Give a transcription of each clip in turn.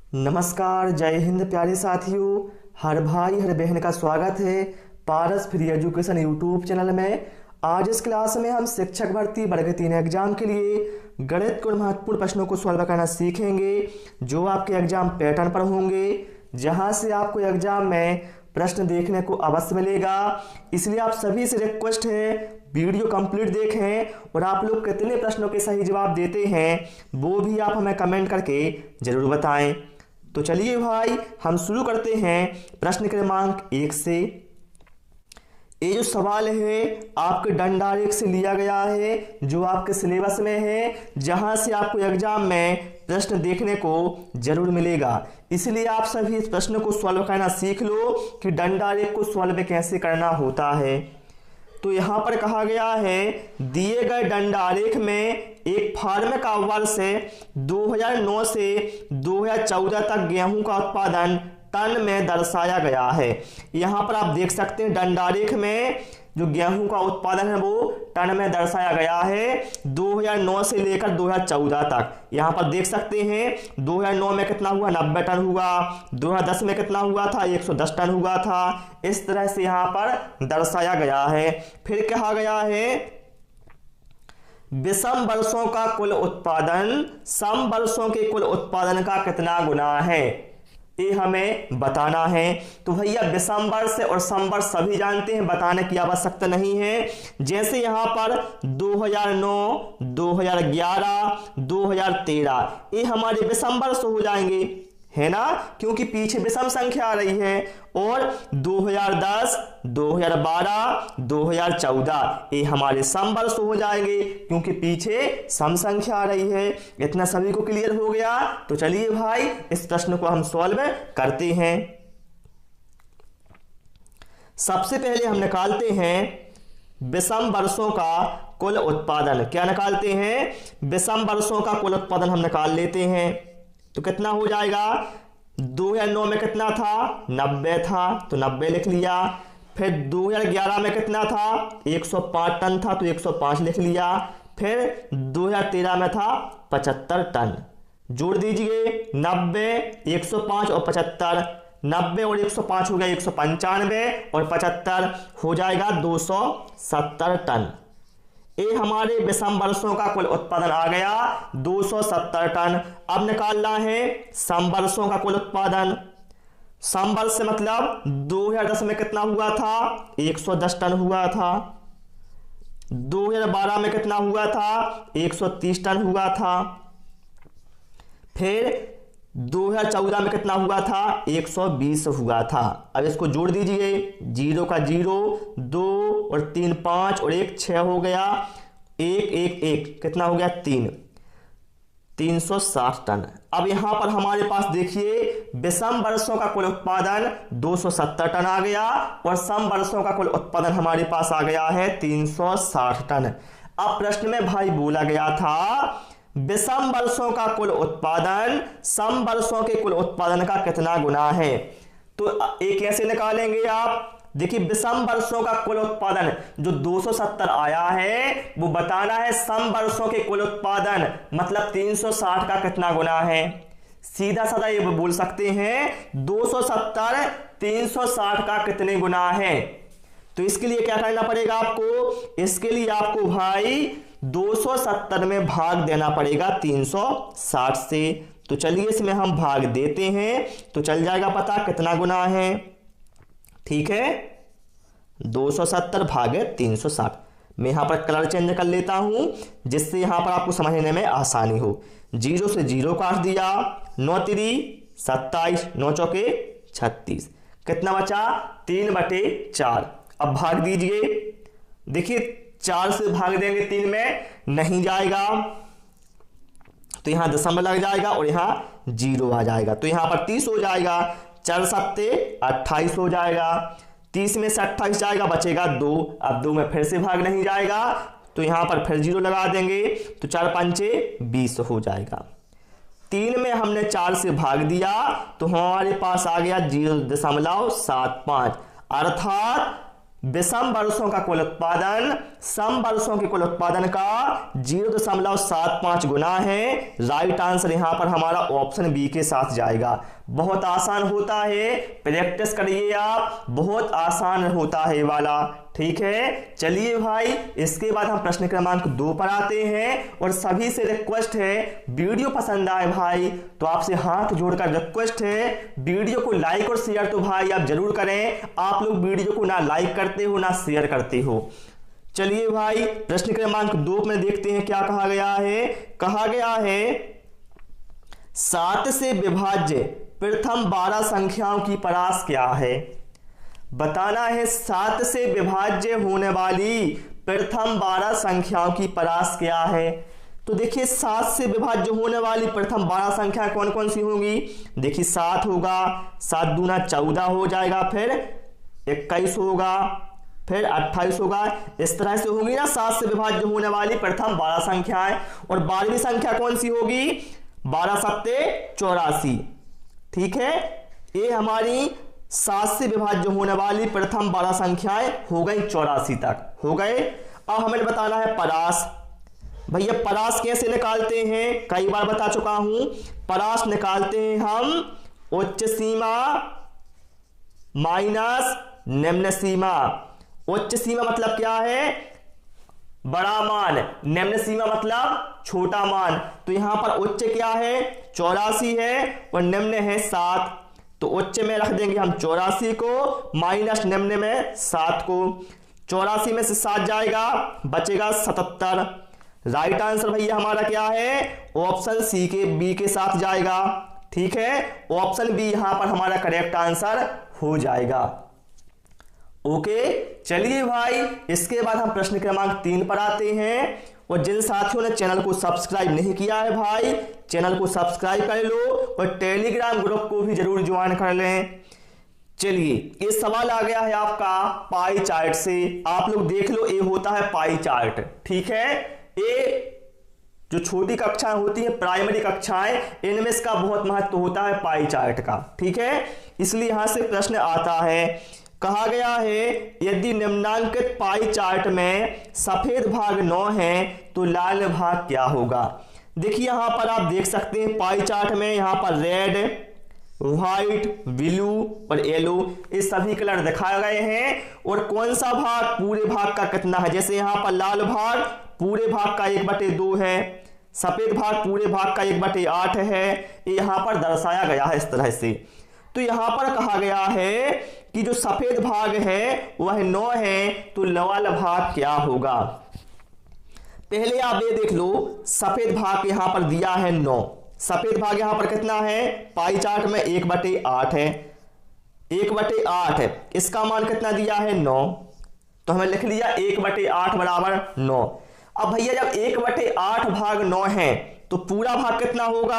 नमस्कार, जय हिंद प्यारे साथियों। हर भाई हर बहन का स्वागत है पारस फ्री एजुकेशन यूट्यूब चैनल में। आज इस क्लास में हम शिक्षक भर्ती वर्ग 3 एग्जाम के लिए गणित के महत्वपूर्ण प्रश्नों को सॉल्व करना सीखेंगे, जो आपके एग्जाम पैटर्न पर होंगे, जहां से आपको एग्जाम में प्रश्न देखने को अवश्य मिलेगा। इसलिए आप सभी से रिक्वेस्ट है, वीडियो कंप्लीट देखें और आप लोग कितने प्रश्नों के सही जवाब देते हैं वो भी आप हमें कमेंट करके जरूर बताएं। तो चलिए भाई, हम शुरू करते हैं प्रश्न क्रमांक 1 से। ये जो सवाल है आपके डंडा रेख से लिया गया है, जो आपके सिलेबस में है, जहां से आपको एग्जाम में प्रश्न देखने को जरूर मिलेगा। इसलिए आप सभी इस प्रश्न को सॉल्व करना सीख लो कि डंडा रेख को सॉल्व कैसे करना होता है। तो यहाँ पर कहा गया है, दिए गए डंडा आरेख में एक फार्म का वर्ष 2009 से 2014 तक गेहूं का उत्पादन टन में दर्शाया गया है। यहाँ पर आप देख सकते हैं डंडा आरेख में जो गेहूं का उत्पादन है वो टन में दर्शाया गया है 2009 से लेकर 2014 तक। यहाँ पर देख सकते हैं 2009 में कितना हुआ, 90 टन हुआ। 2010 में कितना हुआ था, 110 टन हुआ था। इस तरह से यहाँ पर दर्शाया गया है। फिर कहा गया है, विषम वर्षों का कुल उत्पादन सम वर्षों के कुल उत्पादन का कितना गुना है, ये हमें बताना है। तो भैया विषम वर्ष और सम वर्ष सभी जानते हैं, बताने की आवश्यकता नहीं है। जैसे यहाँ पर 2009, 2011, 2013 ये हमारे विषम वर्ष हो जाएंगे, है ना, क्योंकि पीछे विषम संख्या आ रही है। और 2010, 2012, 2014 ये हमारे सम वर्ष हो जाएंगे, क्योंकि पीछे सम संख्या आ रही है। इतना सभी को क्लियर हो गया। तो चलिए भाई, इस प्रश्न को हम सॉल्व करते हैं। सबसे पहले हम निकालते हैं विषम वर्षों का कुल उत्पादन। क्या निकालते हैं? विषम वर्षों का कुल उत्पादन हम निकाल लेते हैं। तो कितना हो जाएगा, 2009 में कितना था, 90 था, तो 90 लिख लिया। फिर 2011 में कितना था, 105 टन था, तो 105 लिख लिया। फिर 2013 में था 75 टन। जोड़ दीजिए 90, 105 और 75। 90 और 105 हो गया 195 और 75 हो जाएगा 270 टन। ये हमारे विषम वर्षों का कुल उत्पादन आ गया 270 टन। अब निकालना है सम वर्षों का कुल उत्पादन। सम वर्ष से मतलब 2010 में कितना हुआ था, 110 टन हुआ था। 2012 में कितना हुआ था, 130 टन हुआ था। फिर 2014 में कितना हुआ था, 120 हुआ था। अब इसको जोड़ दीजिए, 0 का 0, 2 और 3 5 और 1 6 हो गया। 1 1 1 कितना हो गया, 360 टन। अब यहां पर हमारे पास देखिए विषम वर्षों का कुल उत्पादन 270 टन आ गया और सम वर्षों का कुल उत्पादन हमारे पास आ गया है 360 टन। अब प्रश्न में भाई बोला गया था विषम वर्षों का कुल उत्पादन सम वर्षों के कुल उत्पादन का कितना गुना है। तो एक कैसे निकालेंगे आप? देखिए विषम वर्षों का कुल उत्पादन जो 270 आया है वो बताना है सम वर्षों के कुल उत्पादन मतलब 360 का कितना गुना है। सीधा साधा ये बोल सकते हैं 270 360 का कितने गुना है। तो इसके लिए क्या करना पड़ेगा आपको? इसके लिए आपको भाई 270 में भाग देना पड़ेगा 360 से। तो चलिए इसमें हम भाग देते हैं तो चल जाएगा पता कितना गुना है। ठीक है, 270 भागे 360। मैं यहां पर कलर चेंज कर लेता हूं जिससे यहां पर आपको समझने में आसानी हो। 0 से 0 काट दिया, 9 3 27, 9 चौके 36, कितना बचा, 3/4। अब भाग दीजिए। देखिए 4 से भाग देंगे 3 में नहीं जाएगा, तो यहां दशमलव लग जाएगा और यहां 0 आ जाएगा, तो यहां पर 30 हो जाएगा। 4 7 28 हो जाएगा। 30 में से 28 जाएगा, बचेगा 2। अब 2 में फिर से भाग नहीं जाएगा, तो यहां पर फिर 0 लगा देंगे, तो 4 5 20 हो जाएगा। 3 में हमने 4 से भाग दिया तो हमारे पास आ गया 0.75, अर्थात विषम वर्षों का कुल उत्पादन सम वर्षों के कुल उत्पादन का 0.75 गुना है। राइट आंसर यहां पर हमारा ऑप्शन बी के साथ जाएगा। बहुत आसान होता है, प्रैक्टिस करिए आप, बहुत आसान होता है वाला। ठीक है, चलिए भाई इसके बाद हम प्रश्न क्रमांक 2 पर आते हैं। और सभी से रिक्वेस्ट है, वीडियो पसंद आए भाई तो आपसे हाथ जोड़कर रिक्वेस्ट है, वीडियो को लाइक और शेयर तो भाई आप जरूर करें। आप लोग वीडियो को ना लाइक करते हो ना शेयर करते हो। चलिए भाई प्रश्न क्रमांक 2 में देखते हैं क्या कहा गया है। कहा गया है 7 से विभाज्य प्रथम 12 संख्याओं की परास क्या है। बताना है 7 से विभाज्य होने वाली प्रथम 12 संख्याओं की परास क्या है। तो देखिए 7 से विभाज्य होने वाली प्रथम 12 संख्या कौन कौन सी होंगी। देखिए 7 होगा, 7 दूना 14 हो जाएगा, फिर 21 होगा, फिर 28 होगा। इस तरह से होगी ना 7 से विभाज्य होने वाली प्रथम 12 संख्याएं। और 12वीं संख्या कौन सी होगी, 12 सत्ते 84। ठीक है, ये हमारी 7 से विभाज्य होने वाली प्रथम 12 संख्याएं हो गई 84 तक हो गए। अब हमें बताना है परास। भैया परास कैसे निकालते हैं, कई बार बता चुका हूं। परास निकालते हैं हम उच्च सीमा माइनस निम्न सीमा। उच्च सीमा मतलब क्या है, बड़ा मान, निम्न सीमा मतलब छोटा मान। तो यहां पर उच्च क्या है 84 है और निम्न है 7। तो उच्च में रख देंगे हम 84 को, माइनस निम्न में 7 को। 84 में से 7 जाएगा, बचेगा 77। राइट आंसर भैया हमारा क्या है, ऑप्शन सी के बी के साथ जाएगा। ठीक है, ऑप्शन बी यहां पर हमारा करेक्ट आंसर हो जाएगा। ओके, चलिए भाई इसके बाद हम प्रश्न क्रमांक 3 पर आते हैं। और जिन साथियों ने चैनल को सब्सक्राइब नहीं किया है भाई, चैनल को सब्सक्राइब कर लो और टेलीग्राम ग्रुप को भी जरूर ज्वाइन कर लें। चलिए ये सवाल आ गया है आपका पाई चार्ट से। आप लोग देख लो, ये होता है पाई चार्ट। ठीक है, ये जो छोटी कक्षाएं होती हैं प्राइमरी कक्षाएं, इनमें इसका बहुत महत्व होता है पाई चार्ट का। ठीक है, इसलिए यहां से प्रश्न आता है। कहा गया है यदि निम्नांकित पाई चार्ट में सफेद भाग 9 है तो लाल भाग क्या होगा। देखिए यहां पर आप देख सकते हैं पाई चार्ट में यहां पर रेड, व्हाइट, ब्लू और येलो ये सभी कलर दिखाए गए हैं। और कौन सा भाग पूरे भाग का कितना है, जैसे यहां पर लाल भाग पूरे भाग का 1/2 है, सफेद भाग पूरे भाग का 1/8 है। ये यहां पर दर्शाया गया है इस तरह से। तो यहां पर कहा गया है कि जो सफेद भाग है वह 9 है, तो लाल भाग क्या होगा। पहले आप ये देख लो, सफेद भाग यहां पर दिया है 9। सफेद भाग यहां पर कितना है, पाई चार्ट में 1/8 है, 1/8 है। इसका मान कितना दिया है 9, तो हमें लिख लिया 1/8 बराबर 9। अब भैया जब 1/8 भाग 9 है तो पूरा भाग कितना होगा।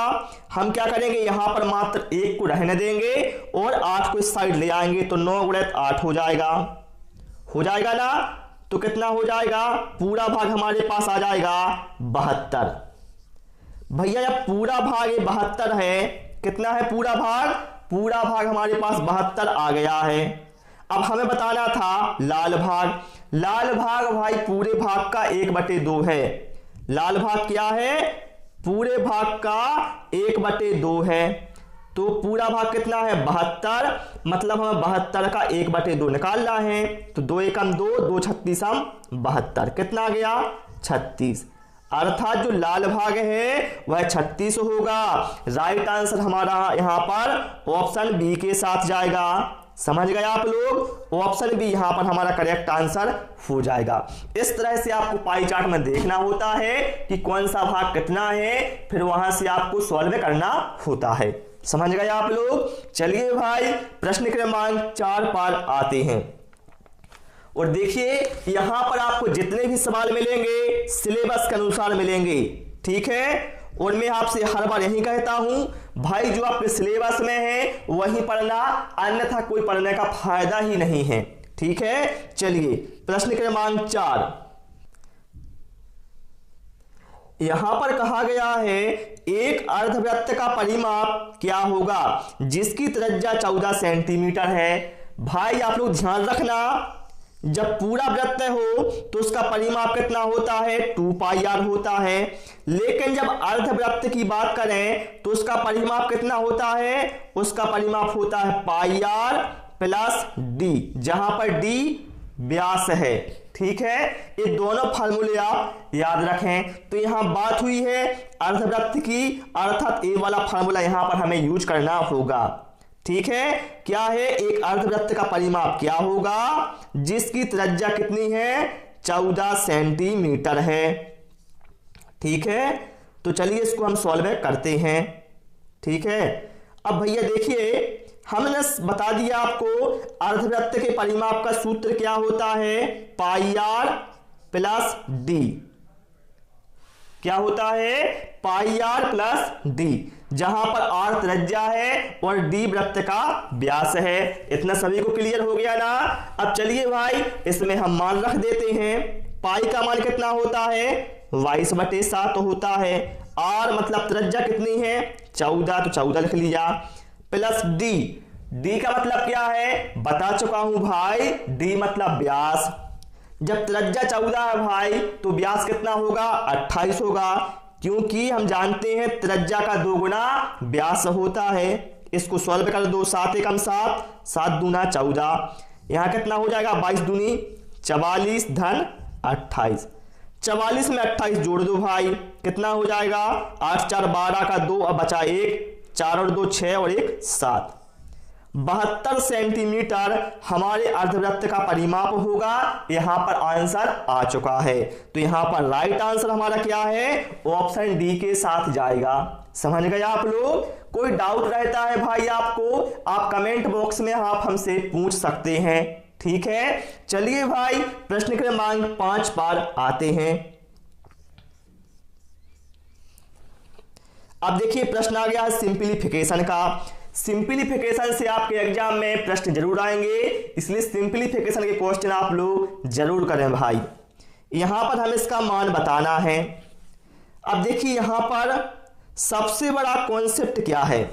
हम क्या करेंगे, यहां पर मात्र 1 को रहने देंगे और 8 को इस साइड ले आएंगे, तो 9 × 8 हो जाएगा ना। तो कितना हो जाएगा, पूरा भाग हमारे पास आ जाएगा 72। भैया जब पूरा भाग 72 है, कितना है पूरा भाग हमारे पास 72 आ गया है। अब हमें बताना था लाल भाग भाई पूरे भाग का 1/2 है। लाल भाग क्या है, पूरे भाग का 1/2 है। तो पूरा भाग कितना है 72, मतलब हमें 72 का 1/2 निकालना है। तो 2 एकम 2, 2 36 72, कितना आ गया 36। अर्थात जो लाल भाग है वह 36 होगा। राइट आंसर हमारा यहां पर ऑप्शन बी के साथ जाएगा। समझ गए आप लोग, ऑप्शन बी यहां पर हमारा करेक्ट आंसर हो जाएगा। इस तरह से आपको पाई चार्ट में देखना होता है कि कौन सा भाग कितना है, फिर वहां से आपको सॉल्व करना होता है। समझ गए आप लोग। चलिए भाई प्रश्न क्रमांक 4 पर आते हैं। और देखिए यहां पर आपको जितने भी सवाल मिलेंगे सिलेबस के अनुसार मिलेंगे। ठीक है, और मैं आपसे हर बार यही कहता हूं भाई, जो आपके सिलेबस में है वही पढ़ना, अन्यथा कोई पढ़ने का फायदा ही नहीं है। ठीक है, चलिए प्रश्न क्रमांक 4। यहां पर कहा गया है एक अर्धवृत्त का परिमाप क्या होगा जिसकी त्रिज्या 14 सेंटीमीटर है। भाई आप लोग ध्यान रखना जब पूरा वृत्त हो तो उसका परिमाप कितना होता है, 2 पाई आर होता है। लेकिन जब अर्धवृत्त की बात करें तो उसका परिमाप कितना होता है, उसका परिमाप होता है पाई आर प्लस डी, जहां पर डी व्यास है। ठीक है, ये दोनों फार्मूले आप याद रखें। तो यहां बात हुई है अर्धवृत्त की, अर्थात ए वाला फार्मूला यहां पर हमें यूज करना होगा। ठीक है, क्या है, एक अर्धवृत्त का परिमाप क्या होगा, जिसकी त्रिज्या कितनी है, 14 सेंटीमीटर है। ठीक है, तो चलिए इसको हम सॉल्व करते हैं। ठीक है, अब भैया देखिए हमने बता दिया आपको अर्धवृत्त के परिमाप का सूत्र क्या होता है, पाई आर प्लस डी। क्या होता है, पाई आर प्लस डी, जहां पर आर त्रिज्या है और डी वृत्त का व्यास है। इतना सभी को क्लियर हो गया ना। अब चलिए भाई इसमें हम मान रख देते हैं। पाई का मान कितना होता है, 22/7 होता है। आर मतलब त्रिज्या कितनी है, 14, तो 14 लिख लिया, प्लस डी। डी का मतलब क्या है, बता चुका हूं भाई, डी मतलब व्यास। जब त्रिज्या 14 है भाई तो व्यास कितना होगा, 28 होगा, क्योंकि हम जानते हैं त्रिज्या का 2 गुना व्यास होता है। इसको सॉल्व कर दो, 7 एकम 7, 7 दूना 14, यहां कितना हो जाएगा, 22 दूनी 44 धन 28। 44 में 28 जोड़ दो भाई, कितना हो जाएगा, 8 4 12 का 2, अब बचा 1, 4 और 2 6 और 1 7। 72 सेंटीमीटर हमारे अर्धवृत्त का परिमाप होगा। यहां पर आंसर आ चुका है, तो यहां पर राइट आंसर हमारा क्या है, ऑप्शन डी के साथ जाएगा। समझ गए आप लोग। कोई डाउट रहता है भाई आपको, आप कमेंट बॉक्स में आप हमसे पूछ सकते हैं। ठीक है, चलिए भाई प्रश्न क्रमांक 5 पर आते हैं। अब देखिए प्रश्न आ गया है सिंपलीफिकेशन का। सिंपलीफिकेशन से आपके एग्जाम में प्रश्न जरूर आएंगे, इसलिए सिंपलीफिकेशन के क्वेश्चन आप लोग जरूर करें भाई। यहां पर हमें इसका मान बताना है। अब देखिए यहां पर सबसे बड़ा कॉन्सेप्ट क्या है,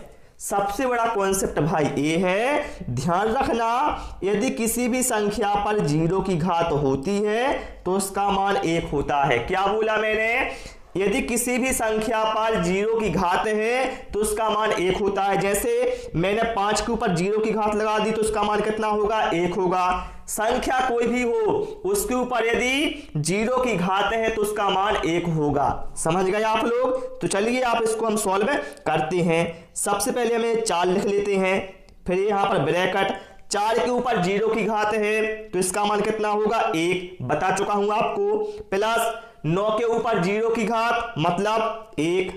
सबसे बड़ा कॉन्सेप्ट भाई ये है, ध्यान रखना यदि किसी भी संख्या पर 0 की घात होती है तो उसका मान 1 होता है। क्या बोला मैंने, यदि किसी भी संख्या पर 0 की घात है तो उसका मान 1 होता है। जैसे मैंने 5 के ऊपर 0 की घात लगा दी तो उसका मान कितना होगा, 1 होगा। संख्या कोई भी हो उसके ऊपर यदि 0 की घात है तो उसका मान 1 होगा। समझ गए आप लोग। तो चलिए आप इसको हम सॉल्व करते हैं। सबसे पहले हमें 4 लिख लेते हैं, फिर यहां पर ब्रैकेट, 4 के ऊपर 0 की घात है तो इसका मान कितना होगा, 1, बता चुका हूं आपको, प्लस 9 के ऊपर 0 की घात मतलब 1।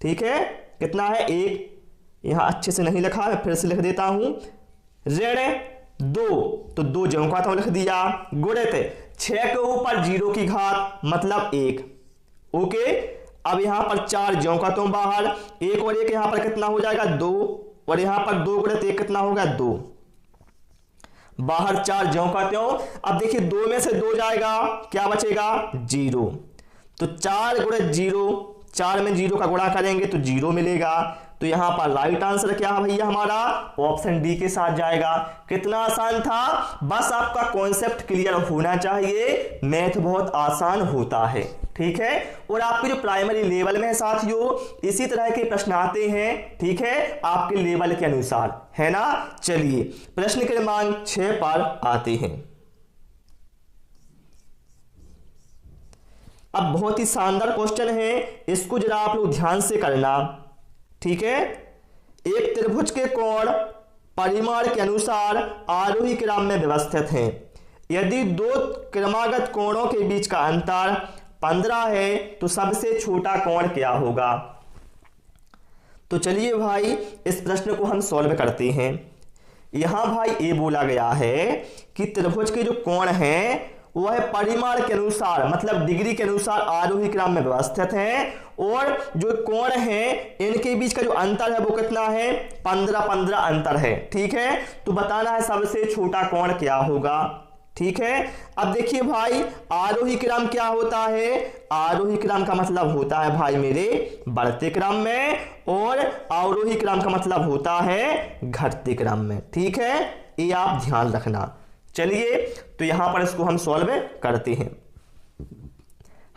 ठीक है, कितना है, 1। यहां अच्छे से नहीं लिखा, मैं फिर से लिख देता हूं, ऋण 2, तो 2 ज्यों का तो लिख दिया, गुणित 6 के ऊपर 0 की घात मतलब 1। ओके, अब यहां पर 4 ज्यों का तो बाहर, 1 और 1 यहां पर कितना हो जाएगा, 2, और यहां पर 2 गुणित 1 कितना होगा, 2, बाहर 4 ज्यों का त्यों। अब देखिए 2 में से 2 जाएगा, क्या बचेगा, 0। तो 4 गुणित 0, 4 में 0 का गुणा करेंगे तो 0 मिलेगा। तो यहां पर राइट आंसर क्या है भैया हमारा, ऑप्शन डी के साथ जाएगा। कितना आसान था, बस आपका कॉन्सेप्ट क्लियर होना चाहिए, मैथ बहुत आसान होता है। ठीक है, और आपके जो प्राइमरी लेवल में है साथियों, इसी तरह के प्रश्न आते हैं। ठीक है, आपके लेवल के अनुसार, है ना। चलिए प्रश्न क्रमांक 6 पर आते हैं। अब बहुत ही शानदार क्वेश्चन है, इसको जरा आप लोग ध्यान से करना। ठीक है, एक त्रिभुज के कोण परिमाण के अनुसार आरोही क्रम में व्यवस्थित हैं। यदि 2 क्रमागत कोणों के बीच का अंतर 15 है तो सबसे छोटा कोण क्या होगा। तो चलिए भाई इस प्रश्न को हम सॉल्व करते हैं। यहां भाई ये बोला गया है कि त्रिभुज के जो कोण हैं वह परिमाण के अनुसार मतलब डिग्री के अनुसार आरोही क्रम में व्यवस्थित हैं, और जो कोण हैं इनके बीच का जो अंतर है वो कितना है, 15 अंतर है। ठीक है, तो बताना है सबसे छोटा कोण क्या होगा। ठीक है, अब देखिए भाई आरोही क्रम क्या होता है, आरोही क्रम का मतलब होता है भाई मेरे बढ़ते क्रम में, और अवरोही क्रम का मतलब होता है घटते क्रम में। ठीक है, ये आप ध्यान रखना। चलिए तो यहां पर इसको हम सॉल्व करते हैं।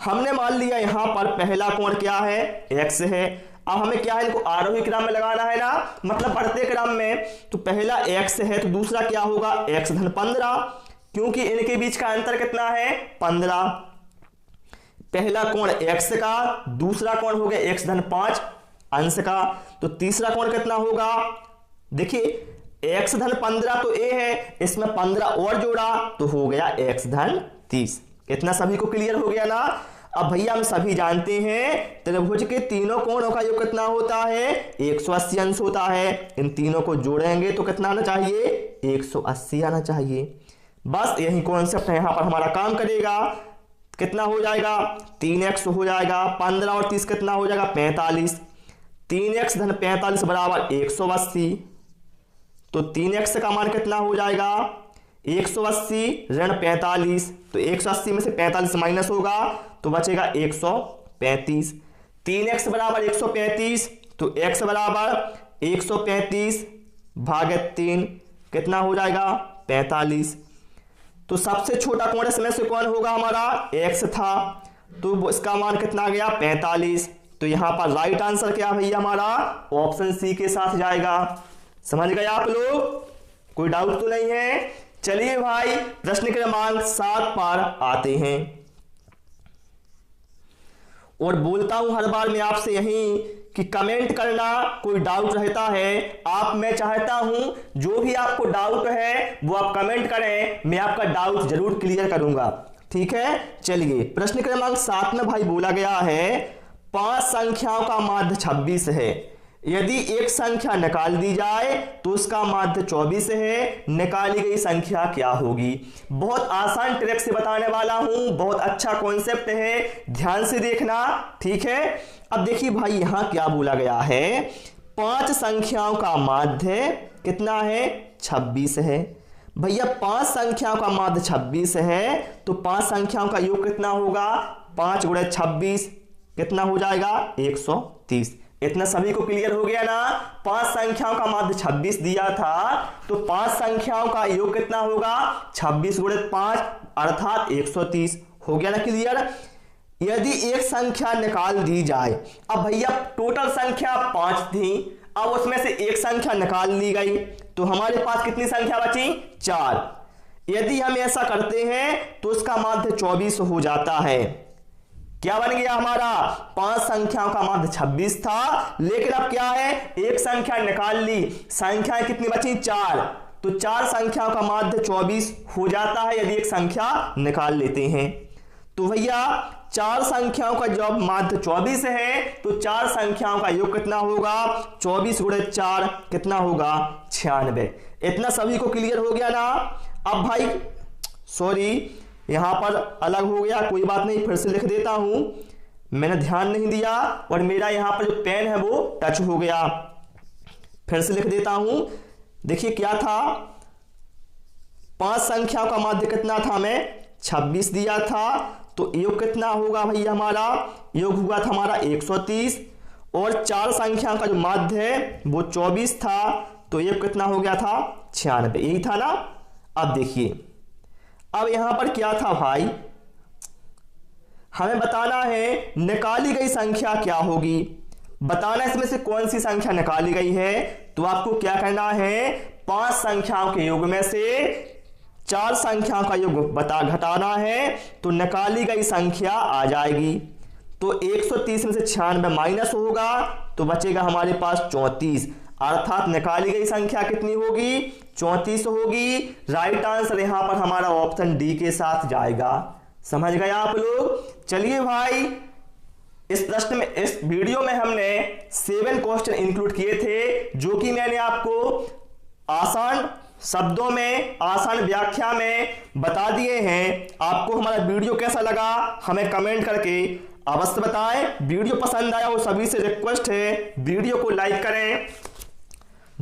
हमने मान लिया यहां पर पहला कोण क्या है, x है। अब हमें क्या है, इनको आरोही क्रम में लगाना है ना, मतलब बढ़ते क्रम में। तो पहला x है तो दूसरा क्या होगा, x धन 15, क्योंकि इनके बीच का अंतर कितना है, 15। पहला कोण x का, दूसरा कोण हो गया x धन 5 अंश का, तो तीसरा कोण कितना होगा, देखिए x धन 15 तो a है, इसमें 15 और जोड़ा तो हो गया x धन 30। इतना सभी को क्लियर हो गया ना। अब भैया हम सभी जानते हैं त्रिभुज के तीनों कोणों का योग कितना होता है, 180 अंश होता है। इन तीनों को जोड़ेंगे तो कितना आना चाहिए, 180 आना चाहिए। बस यही कॉन्सेप्ट यहां पर हमारा काम करेगा। कितना हो जाएगा, 3x हो जाएगा, 15 और 30 कितना हो जाएगा, 45। 3x धन 45 बराबर 180, तो 3x का मान कितना हो जाएगा, 180 ऋण 45, तो 180 में से 45 माइनस होगा तो बचेगा 135। 3x बराबर 135, तो x बराबर 135 भागित 3 कितना हो जाएगा, 45। तो सबसे छोटा कोण इसमें से कौन होगा, हमारा x था, तो इसका मान कितना आ गया, 45। तो यहां पर राइट आंसर क्या भैया हमारा ऑप्शन सी के साथ जाएगा। समझ गए आप लोग, कोई डाउट तो नहीं है। चलिए भाई प्रश्न क्रमांक 7 पर आते हैं। और बोलता हूं हर बार मैं आपसे यही कि कमेंट करना, कोई डाउट रहता है आप, मैं चाहता हूं जो भी आपको डाउट है वो आप कमेंट करें, मैं आपका डाउट जरूर क्लियर करूंगा, ठीक है। चलिए प्रश्न क्रमांक 7 में भाई बोला गया है 5 संख्याओं का माध्य 26 है, यदि एक संख्या निकाल दी जाए तो उसका माध्य 24 है, निकाली गई संख्या क्या होगी। बहुत आसान ट्रिक से बताने वाला हूं, बहुत अच्छा कॉन्सेप्ट है, ध्यान से देखना, ठीक है। अब देखिए भाई यहां क्या बोला गया है, 5 संख्याओं का माध्य कितना है, 26 है। भैया 5 संख्याओं का माध्य 26 है तो 5 संख्याओं का योग कितना होगा, 5 गुणे 26 कितना हो जाएगा, 130। इतना सभी को क्लियर हो गया ना। 5 संख्याओं का माध्य 26 दिया था तो 5 संख्याओं का योग कितना होगा, 26 गुणे 5 अर्थात 130। हो गया ना क्लियर। यदि एक संख्या निकाल दी जाए, अब भैया टोटल संख्या 5 थी, अब उसमें से एक संख्या निकाल ली गई तो हमारे पास कितनी संख्या बची, 4। यदि हम ऐसा करते हैं तो उसका माध्य 24 हो जाता है। क्या बन गया हमारा, 5 संख्याओं का माध्य 26 था, लेकिन अब क्या है, एक संख्या निकाल ली, संख्याएं कितनी बची, 4, तो 4 संख्याओं का माध्य 24 हो जाता है यदि एक संख्या निकाल लेते हैं। तो भैया 4 संख्याओं का जब माध्य 24 है तो 4 संख्याओं का योग कितना होगा, 24 गुणे 4 कितना होगा, 96। इतना सभी को क्लियर हो गया ना। अब भाई सॉरी यहां पर अलग हो गया, कोई बात नहीं, फिर से लिख देता हूं, मैंने ध्यान नहीं दिया और मेरा यहां पर जो पेन है वो टच हो गया। फिर से लिख देता हूं, देखिए क्या था, 5 संख्याओं का माध्य कितना था, हमें 26 दिया था, तो योग कितना होगा भैया हमारा, योग हुआ था हमारा 130, और 4 संख्याओं का जो माध्य है वो 24 था, तो योग कितना हो गया था, 96। यही था ना। अब देखिए अब यहां पर क्या था भाई, हमें बताना है निकाली गई संख्या क्या होगी, बताना इसमें से कौन सी संख्या निकाली गई है। तो आपको क्या करना है, 5 संख्याओं के योग में से 4 संख्याओं का योग घटाना है तो निकाली गई संख्या आ जाएगी। तो 130 में से 96 माइनस होगा तो बचेगा हमारे पास 34, अर्थात निकाली गई संख्या कितनी होगी, 34 होगी। राइट आंसर यहां पर हमारा ऑप्शन डी के साथ जाएगा। समझ गए आप लोग। चलिए भाई इस प्रश्न में, इस वीडियो में हमने 7 क्वेश्चन इंक्लूड किए थे, जो कि मैंने आपको आसान शब्दों में, आसान व्याख्या में बता दिए हैं। आपको हमारा वीडियो कैसा लगा हमें कमेंट करके अवश्य बताएं। वीडियो पसंद आया वो सभी से रिक्वेस्ट है वीडियो को लाइक करें,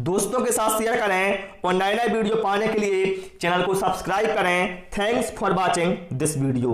दोस्तों के साथ शेयर करें और नए नए वीडियो पाने के लिए चैनल को सब्सक्राइब करें। Thanks for watching this video.